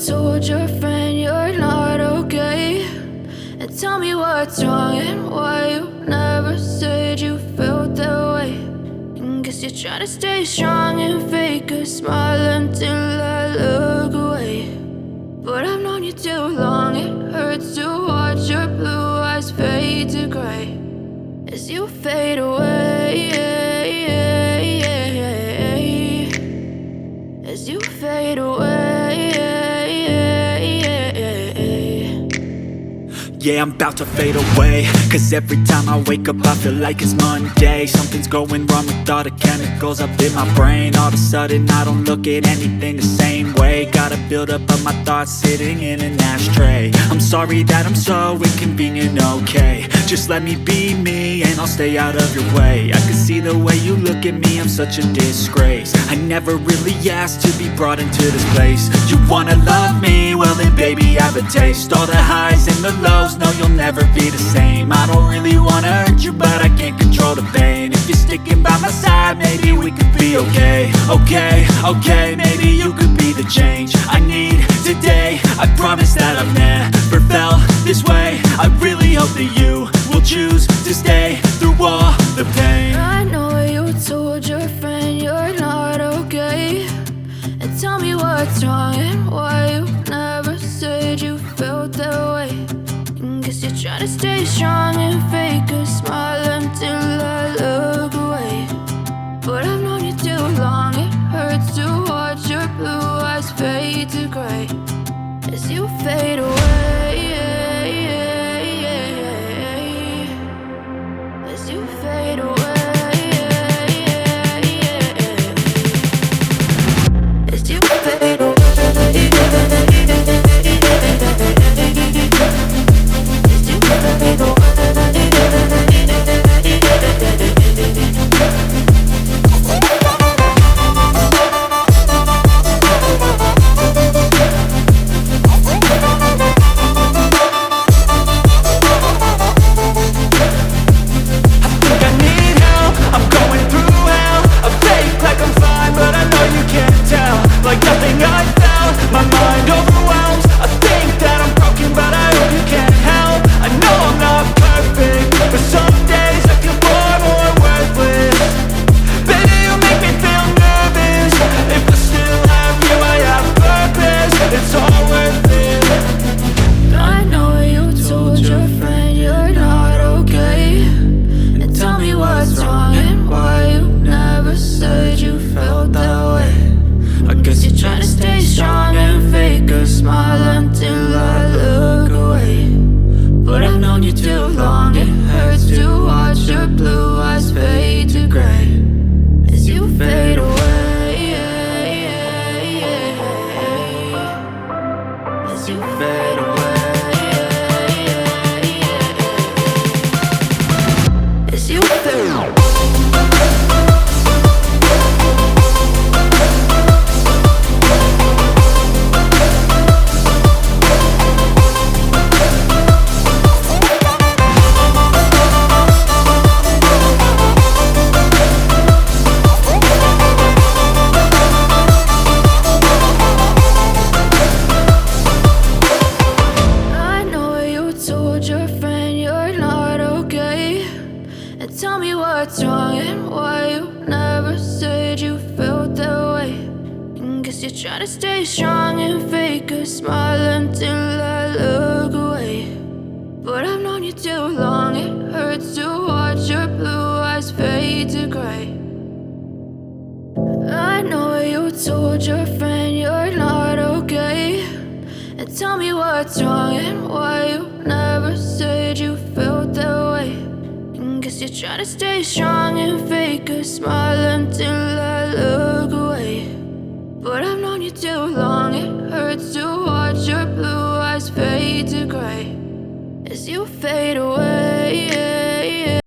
told your friend you're not okay, and tell me what's wrong and why you never said you felt that way. And guess you're trying to stay strong and fake a smile until I look away. But I've known you too long, it hurts to watch your blue eyes fade to gray as you fade away, as you fade away. Yeah, I'm about to fade away, cause every time I wake up I feel like it's Monday. Something's going wrong with all the chemicals up in my brain. All of a sudden I don't look at anything the same way. Gotta build up of my thoughts sitting in an ashtray. I'm sorry that I'm so inconvenient, okay. Just let me be me and I'll stay out of your way. I can see the way you look at me, I'm such a disgrace. I never really asked to be brought into this place. You wanna love me? Well then baby I have a taste. All the highs and the lows, no you'll never be the same. I don't really wanna hurt you but I can't control the pain. If you're sticking by my side maybe we could be okay. Okay, maybe you could be the change I need today. I promise that I've never felt this way. I really hope that you will choose to stay through all the pain. I know you told your friend you're not okay, and tell me what's wrong and why you never said you felt that way. And guess you're trying to stay strong and fake a smile until I look away. But I've known you too long, it hurts to watch your blue eyes fade to gray as you fade away, as you fade away, as you fade away. Tell me what's wrong and why you never said you felt that way. And guess you're trying to stay strong and fake a smile until I look away. But I've known you too long, it hurts to watch your blue eyes fade to gray. I know you told your friend you're not okay, and tell me what's wrong and why you never said you felt that way. And guess you're trying to stay strong and fake a smile until I look away.